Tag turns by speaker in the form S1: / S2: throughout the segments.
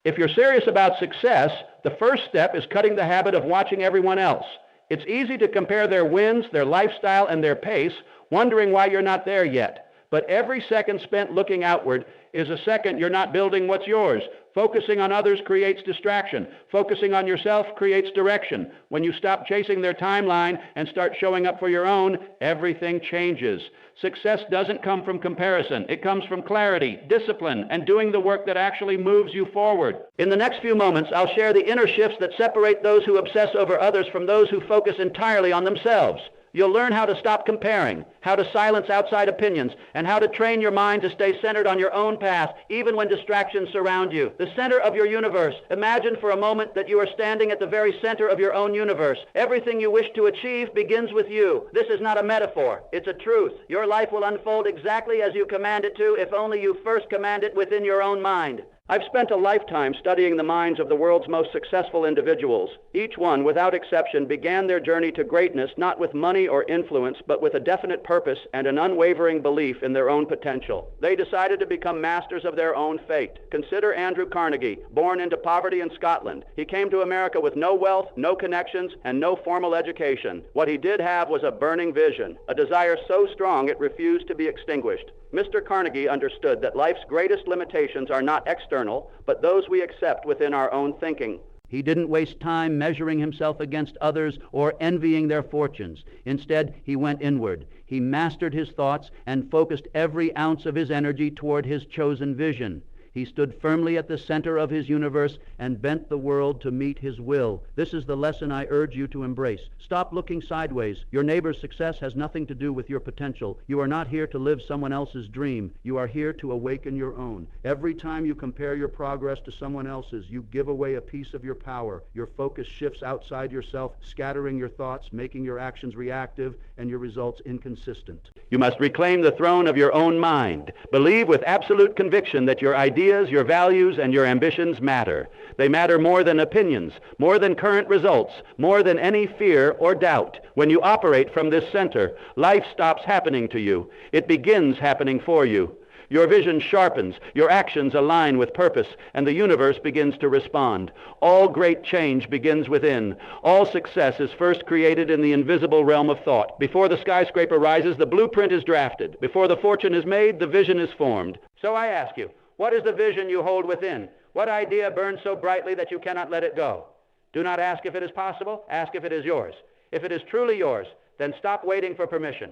S1: If you're serious about success, the first step is cutting the habit of watching everyone else. It's easy to compare their wins, their lifestyle, and their pace, wondering why you're not there yet. But every second spent looking outward is a second you're not building what's yours. Focusing on others creates distraction. Focusing on yourself creates direction. When you stop chasing their timeline and start showing up for your own, everything changes. Success doesn't come from comparison. It comes from clarity, discipline, and doing the work that actually moves you forward. In the next few moments, I'll share the inner shifts that separate those who obsess over others from those who focus entirely on themselves. You'll learn how to stop comparing, how to silence outside opinions, and how to train your mind to stay centered on your own path, even when distractions surround you. The center of your universe. Imagine for a moment that you are standing at the very center of your own universe. Everything you wish to achieve begins with you. This is not a metaphor. It's a truth. Your life will unfold exactly as you command it to, if only you first command it within your own mind. I've spent a lifetime studying the minds of the world's most successful individuals. Each one, without exception, began their journey to greatness not with money or influence, but with a definite purpose and an unwavering belief in their own potential. They decided to become masters of their own fate. Consider Andrew Carnegie, born into poverty in Scotland. He came to America with no wealth, no connections, and no formal education. What he did have was a burning vision, a desire so strong it refused to be extinguished. Mr. Carnegie understood that life's greatest limitations are not external, but those we accept within our own thinking. He didn't waste time measuring himself against others or envying their fortunes. Instead, he went inward. He mastered his thoughts and focused every ounce of his energy toward his chosen vision. He stood firmly at the center of his universe and bent the world to meet his will. This is the lesson I urge you to embrace. Stop looking sideways. Your neighbor's success has nothing to do with your potential. You are not here to live someone else's dream. You are here to awaken your own. Every time you compare your progress to someone else's, you give away a piece of your power. Your focus shifts outside yourself, scattering your thoughts, making your actions reactive, and your results inconsistent. You must reclaim the throne of your own mind. Believe with absolute conviction that your ideas, your values, and your ambitions matter. They matter more than opinions, more than current results, more than any fear or doubt. When you operate from this center, life stops happening to you. It begins happening for you. Your vision sharpens, your actions align with purpose, and the universe begins to respond. All great change begins within. All success is first created in the invisible realm of thought. Before the skyscraper rises, the blueprint is drafted. Before the fortune is made, the vision is formed. So I ask you, what is the vision you hold within? What idea burns so brightly that you cannot let it go? Do not ask if it is possible, ask if it is yours. If it is truly yours, then stop waiting for permission.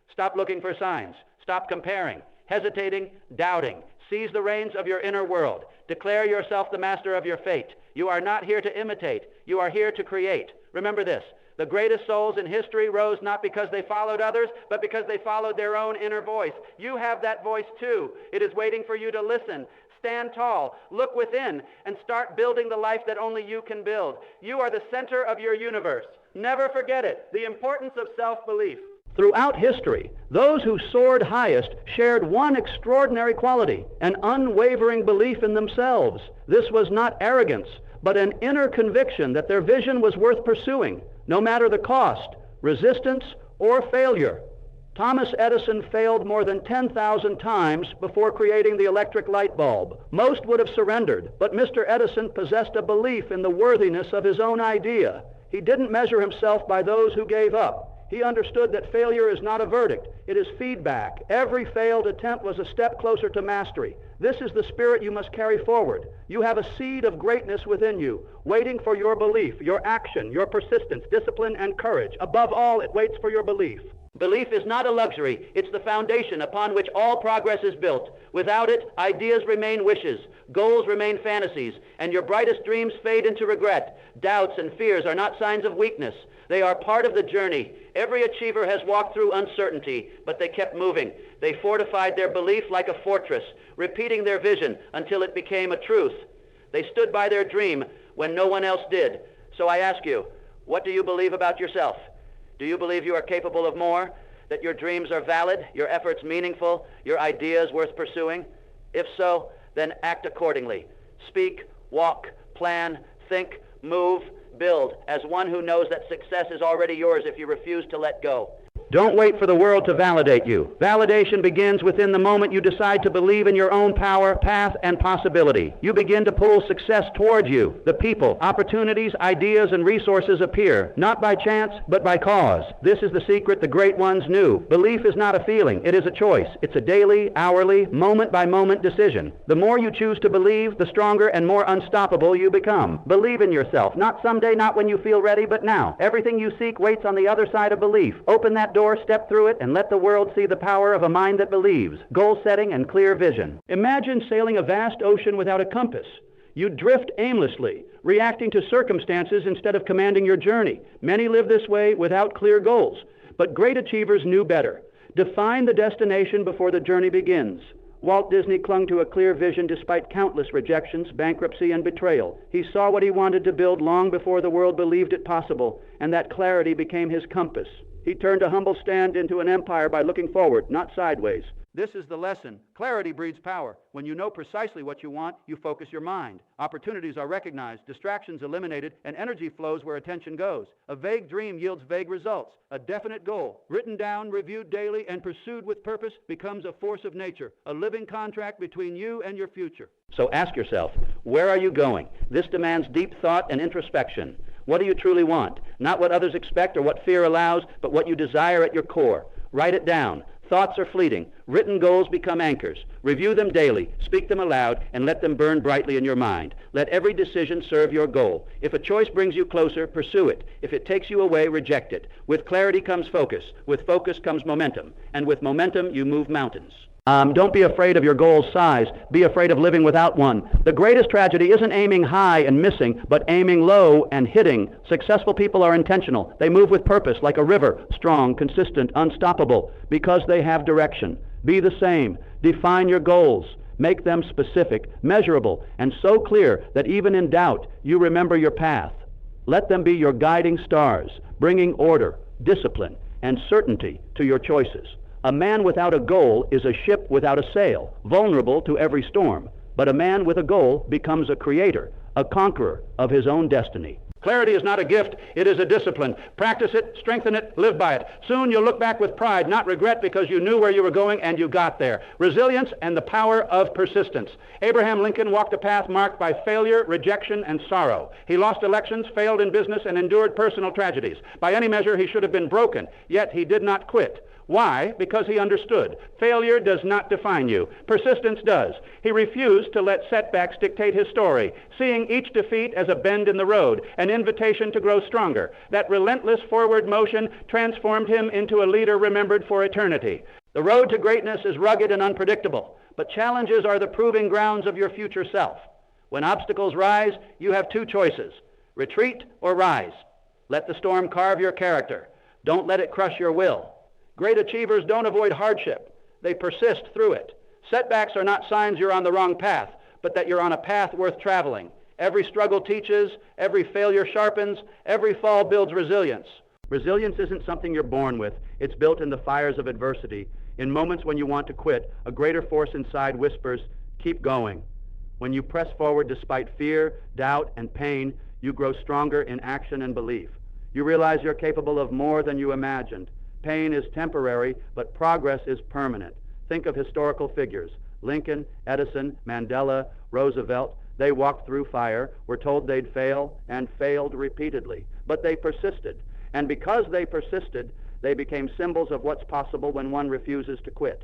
S1: Stop looking for signs. Stop comparing, hesitating, doubting. Seize the reins of your inner world. Declare yourself the master of your fate. You are not here to imitate. You are here to create. Remember this. The greatest souls in history rose not because they followed others, but because they followed their own inner voice. You have that voice too. It is waiting for you to listen. Stand tall, look within, and start building the life that only you can build. You are the center of your universe. Never forget it. The importance of self-belief. Throughout history, those who soared highest shared one extraordinary quality, an unwavering belief in themselves. This was not arrogance, but an inner conviction that their vision was worth pursuing, no matter the cost, resistance, or failure. Thomas Edison failed more than 10,000 times before creating the electric light bulb. Most would have surrendered, but Mr. Edison possessed a belief in the worthiness of his own idea. He didn't measure himself by those who gave up. He understood that failure is not a verdict. It is feedback. Every failed attempt was a step closer to mastery. This is the spirit you must carry forward. You have a seed of greatness within you, waiting for your belief, your action, your persistence, discipline, and courage. Above all, it waits for your belief. Belief is not a luxury. It's the foundation upon which all progress is built. Without it, ideas remain wishes, goals remain fantasies, and your brightest dreams fade into regret. Doubts and fears are not signs of weakness. They are part of the journey. Every achiever has walked through uncertainty, but they kept moving. They fortified their belief like a fortress, repeating their vision until it became a truth. They stood by their dream when no one else did. So I ask you, what do you believe about yourself? Do you believe you are capable of more? That your dreams are valid, your efforts meaningful, your ideas worth pursuing? If so, then act accordingly. Speak, walk, plan, think, move, build as one who knows that success is already yours if you refuse to let go. Don't wait for the world to validate you. Validation begins within the moment you decide to believe in your own power, path, and possibility. You begin to pull success toward you. The people, opportunities, ideas, and resources appear, not by chance, but by cause. This is the secret the great ones knew. Belief is not a feeling. It is a choice. It's a daily, hourly, moment-by-moment decision. The more you choose to believe, the stronger and more unstoppable you become. Believe in yourself. Not someday, not when you feel ready, but now. Everything you seek waits on the other side of belief. Open that door, step through it, and let the world see the power of a mind that believes. Goal setting and clear vision. Imagine sailing a vast ocean without a compass. You drift aimlessly, reacting to circumstances instead of commanding your journey. Many live this way without clear goals. But great achievers knew better. Define the destination before the journey begins. Walt Disney clung to a clear vision despite countless rejections, bankruptcy, and betrayal. He saw what he wanted to build long before the world believed it possible, and that clarity became his compass. He turned a humble stand into an empire by looking forward, not sideways. This is the lesson. Clarity breeds power. When you know precisely what you want, you focus your mind. Opportunities are recognized, distractions eliminated, and energy flows where attention goes. A vague dream yields vague results. A definite goal, written down, reviewed daily, and pursued with purpose, becomes a force of nature, a living contract between you and your future. So ask yourself, where are you going? This demands deep thought and introspection. What do you truly want? Not what others expect or what fear allows, but what you desire at your core. Write it down. Thoughts are fleeting. Written goals become anchors. Review them daily, speak them aloud, and let them burn brightly in your mind. Let every decision serve your goal. If a choice brings you closer, pursue it. If it takes you away, reject it. With clarity comes focus. With focus comes momentum. And with momentum, you move mountains. Don't be afraid of your goal's size. Be afraid of living without one. The greatest tragedy isn't aiming high and missing, but aiming low and hitting. Successful people are intentional. They move with purpose, like a river, strong, consistent, unstoppable, because they have direction. Be the same. Define your goals. Make them specific, measurable, and so clear that even in doubt, you remember your path. Let them be your guiding stars, bringing order, discipline, and certainty to your choices. A man without a goal is a ship without a sail, vulnerable to every storm. But a man with a goal becomes a creator, a conqueror of his own destiny. Clarity is not a gift, it is a discipline. Practice it, strengthen it, live by it. Soon you'll look back with pride, not regret, because you knew where you were going and you got there. Resilience and the power of persistence. Abraham Lincoln walked a path marked by failure, rejection, and sorrow. He lost elections, failed in business, and endured personal tragedies. By any measure, he should have been broken, yet he did not quit. Why? Because he understood. Failure does not define you. Persistence does. He refused to let setbacks dictate his story, seeing each defeat as a bend in the road, an invitation to grow stronger. That relentless forward motion transformed him into a leader remembered for eternity. The road to greatness is rugged and unpredictable, but challenges are the proving grounds of your future self. When obstacles rise, you have two choices: retreat or rise. Let the storm carve your character. Don't let it crush your will. Great achievers don't avoid hardship. They persist through it. Setbacks are not signs you're on the wrong path, but that you're on a path worth traveling. Every struggle teaches, every failure sharpens, every fall builds resilience. Resilience isn't something you're born with. It's built in the fires of adversity. In moments when you want to quit, a greater force inside whispers, keep going. When you press forward despite fear, doubt, and pain, you grow stronger in action and belief. You realize you're capable of more than you imagined. Pain is temporary, but progress is permanent. Think of historical figures: Lincoln, Edison, Mandela, Roosevelt. They walked through fire, were told they'd fail, and failed repeatedly. But they persisted. And because they persisted, they became symbols of what's possible when one refuses to quit.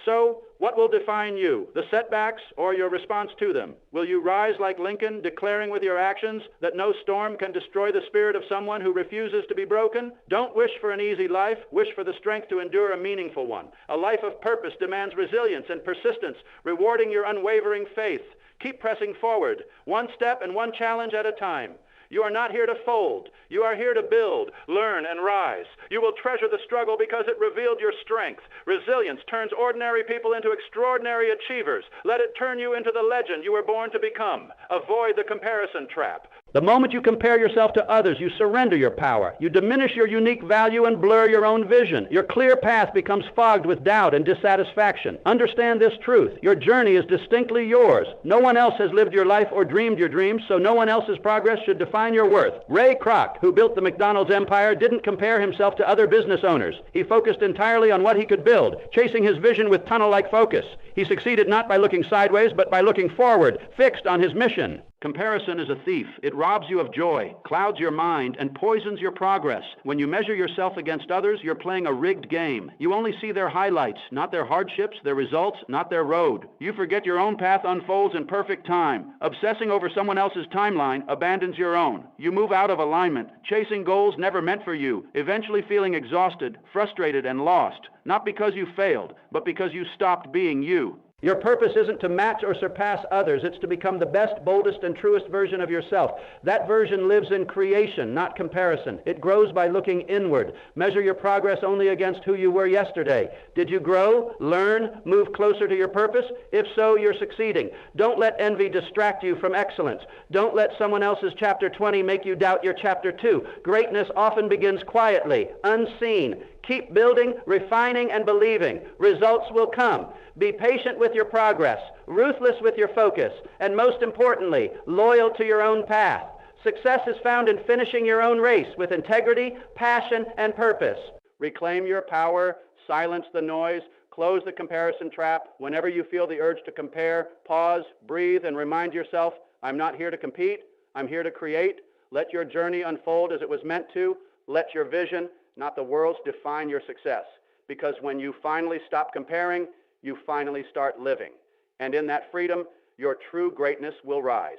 S1: So, what will define you? The setbacks or your response to them? Will you rise like Lincoln, declaring with your actions that no storm can destroy the spirit of someone who refuses to be broken? Don't wish for an easy life. Wish for the strength to endure a meaningful one. A life of purpose demands resilience and persistence, rewarding your unwavering faith. Keep pressing forward, one step and one challenge at a time. You are not here to fold. You are here to build, learn, and rise. You will treasure the struggle because it revealed your strength. Resilience turns ordinary people into extraordinary achievers. Let it turn you into the legend you were born to become. Avoid the comparison trap. The moment you compare yourself to others, you surrender your power. You diminish your unique value and blur your own vision. Your clear path becomes fogged with doubt and dissatisfaction. Understand this truth. Your journey is distinctly yours. No one else has lived your life or dreamed your dreams, so no one else's progress should define your worth. Ray Kroc, who built the McDonald's empire, didn't compare himself to other business owners. He focused entirely on what he could build, chasing his vision with tunnel-like focus. He succeeded not by looking sideways, but by looking forward, fixed on his mission. Comparison is a thief. It robs you of joy, clouds your mind, and poisons your progress. When you measure yourself against others, you're playing a rigged game. You only see their highlights, not their hardships, their results, not their road. You forget your own path unfolds in perfect time. Obsessing over someone else's timeline abandons your own. You move out of alignment, chasing goals never meant for you, eventually feeling exhausted, frustrated, and lost. Not because you failed, but because you stopped being you. Your purpose isn't to match or surpass others. It's to become the best, boldest, and truest version of yourself. That version lives in creation, not comparison. It grows by looking inward. Measure your progress only against who you were yesterday. Did you grow, learn, move closer to your purpose? If so, you're succeeding. Don't let envy distract you from excellence. Don't let someone else's chapter 20 make you doubt your chapter 2. Greatness often begins quietly, unseen. Keep building, refining, and believing. Results will come. Be patient with your progress, ruthless with your focus, and most importantly, loyal to your own path. Success is found in finishing your own race with integrity, passion, and purpose. Reclaim your power, silence the noise, close the comparison trap. Whenever you feel the urge to compare, pause, breathe, and remind yourself, I'm not here to compete, I'm here to create. Let your journey unfold as it was meant to. Let your vision, not the world's, define your success. Because when you finally stop comparing, you finally start living. And in that freedom, your true greatness will rise.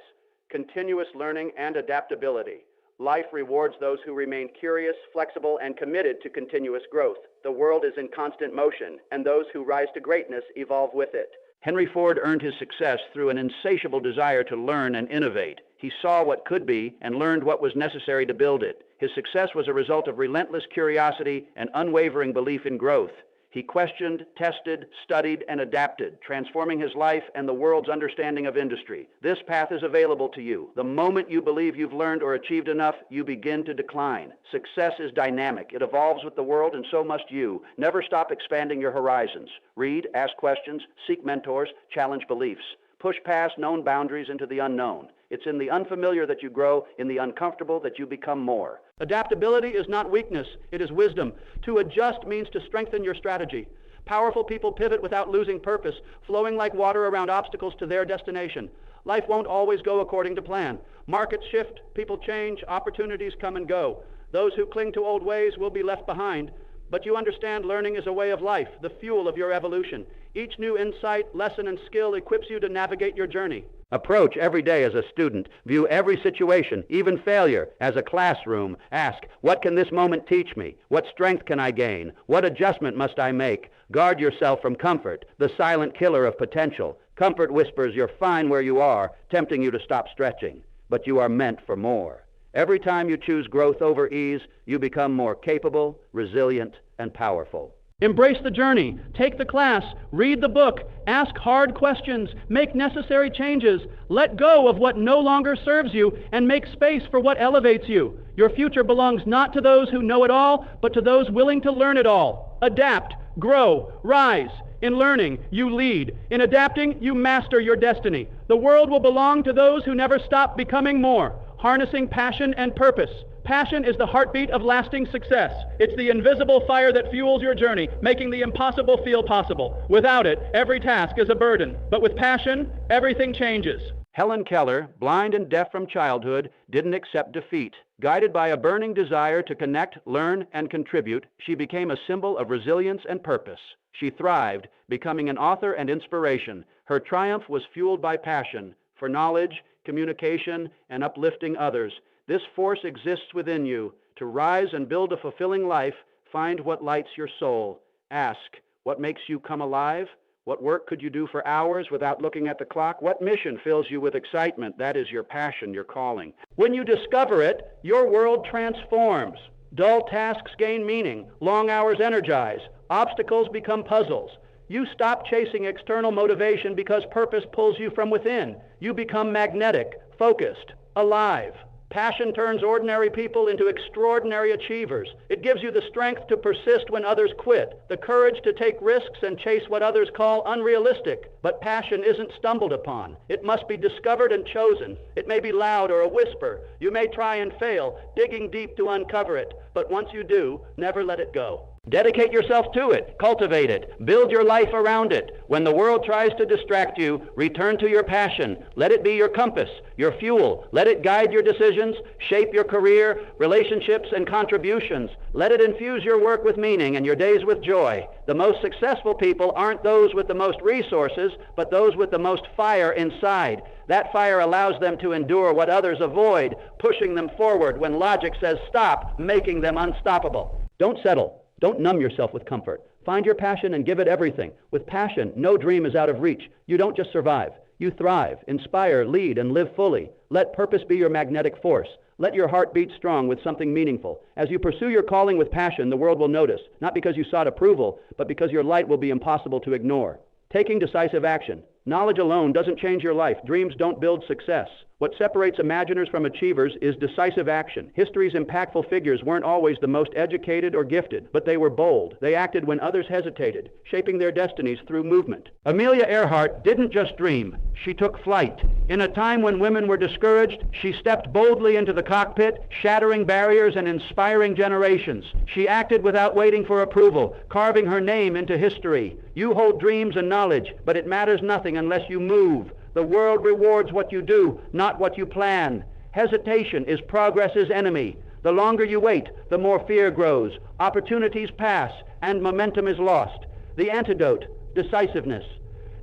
S1: Continuous learning and adaptability. Life rewards those who remain curious, flexible, and committed to continuous growth. The world is in constant motion, and those who rise to greatness evolve with it. Henry Ford earned his success through an insatiable desire to learn and innovate. He saw what could be and learned what was necessary to build it. His success was a result of relentless curiosity and unwavering belief in growth. He questioned, tested, studied, and adapted, transforming his life and the world's understanding of industry. This path is available to you. The moment you believe you've learned or achieved enough, you begin to decline. Success is dynamic. It evolves with the world, and so must you. Never stop expanding your horizons. Read, ask questions, seek mentors, challenge beliefs. Push past known boundaries into the unknown. It's in the unfamiliar that you grow, in the uncomfortable that you become more. Adaptability is not weakness, it is wisdom. To adjust means to strengthen your strategy. Powerful people pivot without losing purpose, flowing like water around obstacles to their destination. Life won't always go according to plan. Markets shift, people change, opportunities come and go. Those who cling to old ways will be left behind. But you understand learning is a way of life, the fuel of your evolution. Each new insight, lesson, and skill equips you to navigate your journey. Approach every day as a student. View every situation, even failure, as a classroom. Ask, what can this moment teach me? What strength can I gain? What adjustment must I make? Guard yourself from comfort, the silent killer of potential. Comfort whispers you're fine where you are, tempting you to stop stretching. But you are meant for more. Every time you choose growth over ease, you become more capable, resilient, and powerful. Embrace the journey. Take the class. Read the book. Ask hard questions. Make necessary changes. Let go of what no longer serves you and make space for what elevates you. Your future belongs not to those who know it all, but to those willing to learn it all. Adapt. Grow. Rise. In learning, you lead. In adapting, you master your destiny. The world will belong to those who never stop becoming more. Harnessing passion and purpose. Passion is the heartbeat of lasting success. It's the invisible fire that fuels your journey, making the impossible feel possible. Without it, every task is a burden. But with passion, everything changes. Helen Keller, blind and deaf from childhood, didn't accept defeat. Guided by a burning desire to connect, learn, and contribute, she became a symbol of resilience and purpose. She thrived, becoming an author and inspiration. Her triumph was fueled by passion for knowledge, communication, and uplifting others. This force exists within you. To rise and build a fulfilling life, find what lights your soul. Ask, what makes you come alive? What work could you do for hours without looking at the clock? What mission fills you with excitement? That is your passion, your calling. When you discover it, your world transforms. Dull tasks gain meaning. Long hours energize. Obstacles become puzzles. You stop chasing external motivation because purpose pulls you from within. You become magnetic, focused, alive. Passion turns ordinary people into extraordinary achievers. It gives you the strength to persist when others quit, the courage to take risks and chase what others call unrealistic. But passion isn't stumbled upon. It must be discovered and chosen. It may be loud or a whisper. You may try and fail, digging deep to uncover it. But once you do, never let it go. Dedicate yourself to it. Cultivate it. Build your life around it. When the world tries to distract you, return to your passion. Let it be your compass, your fuel. Let it guide your decisions, shape your career, relationships, and contributions. Let it infuse your work with meaning and your days with joy. The most successful people aren't those with the most resources, but those with the most fire inside. That fire allows them to endure what others avoid, pushing them forward when logic says stop, making them unstoppable. Don't settle. Don't numb yourself with comfort. Find your passion and give it everything. With passion, no dream is out of reach. You don't just survive. You thrive, inspire, lead, and live fully. Let purpose be your magnetic force. Let your heart beat strong with something meaningful. As you pursue your calling with passion, the world will notice, not because you sought approval, but because your light will be impossible to ignore. Taking decisive action. Knowledge alone doesn't change your life. Dreams don't build success. What separates imaginers from achievers is decisive action. History's impactful figures weren't always the most educated or gifted, but they were bold. They acted when others hesitated, shaping their destinies through movement. Amelia Earhart didn't just dream. She took flight. In a time when women were discouraged, she stepped boldly into the cockpit, shattering barriers and inspiring generations. She acted without waiting for approval, carving her name into history. You hold dreams and knowledge, but it matters nothing unless you move. The world rewards what you do, not what you plan. Hesitation is progress's enemy. The longer you wait, the more fear grows. Opportunities pass, and momentum is lost. The antidote, decisiveness.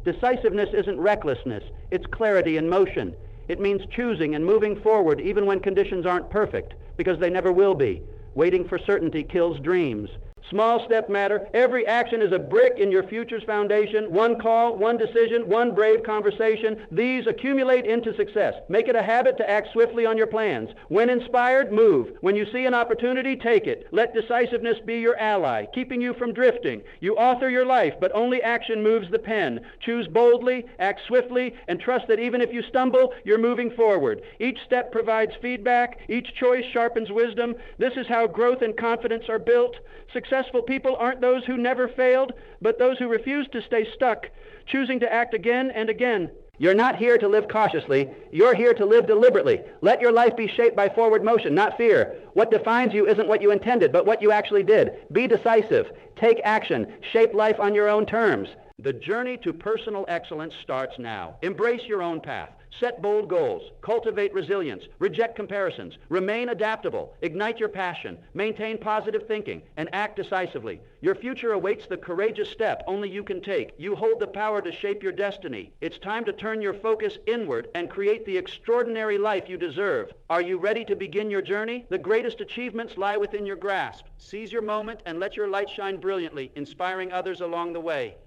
S1: Decisiveness isn't recklessness. It's clarity in motion. It means choosing and moving forward even when conditions aren't perfect, because they never will be. Waiting for certainty kills dreams. Small steps matter. Every action is a brick in your future's foundation. One call, one decision, one brave conversation. These accumulate into success. Make it a habit to act swiftly on your plans. When inspired, move. When you see an opportunity, take it. Let decisiveness be your ally, keeping you from drifting. You author your life, but only action moves the pen. Choose boldly, act swiftly, and trust that even if you stumble, you're moving forward. Each step provides feedback. Each choice sharpens wisdom. This is how growth and confidence are built. Successful people aren't those who never failed, but those who refuse to stay stuck, choosing to act again and again. You're not here to live cautiously. You're here to live deliberately. Let your life be shaped by forward motion, not fear. What defines you isn't what you intended, but what you actually did. Be decisive. Take action. Shape life on your own terms. The journey to personal excellence starts now. Embrace your own path. Set bold goals. Cultivate resilience. Reject comparisons. Remain adaptable. Ignite your passion. Maintain positive thinking. And act decisively. Your future awaits the courageous step only you can take. You hold the power to shape your destiny. It's time to turn your focus inward and create the extraordinary life you deserve. Are you ready to begin your journey? The greatest achievements lie within your grasp. Seize your moment and let your light shine brilliantly, inspiring others along the way.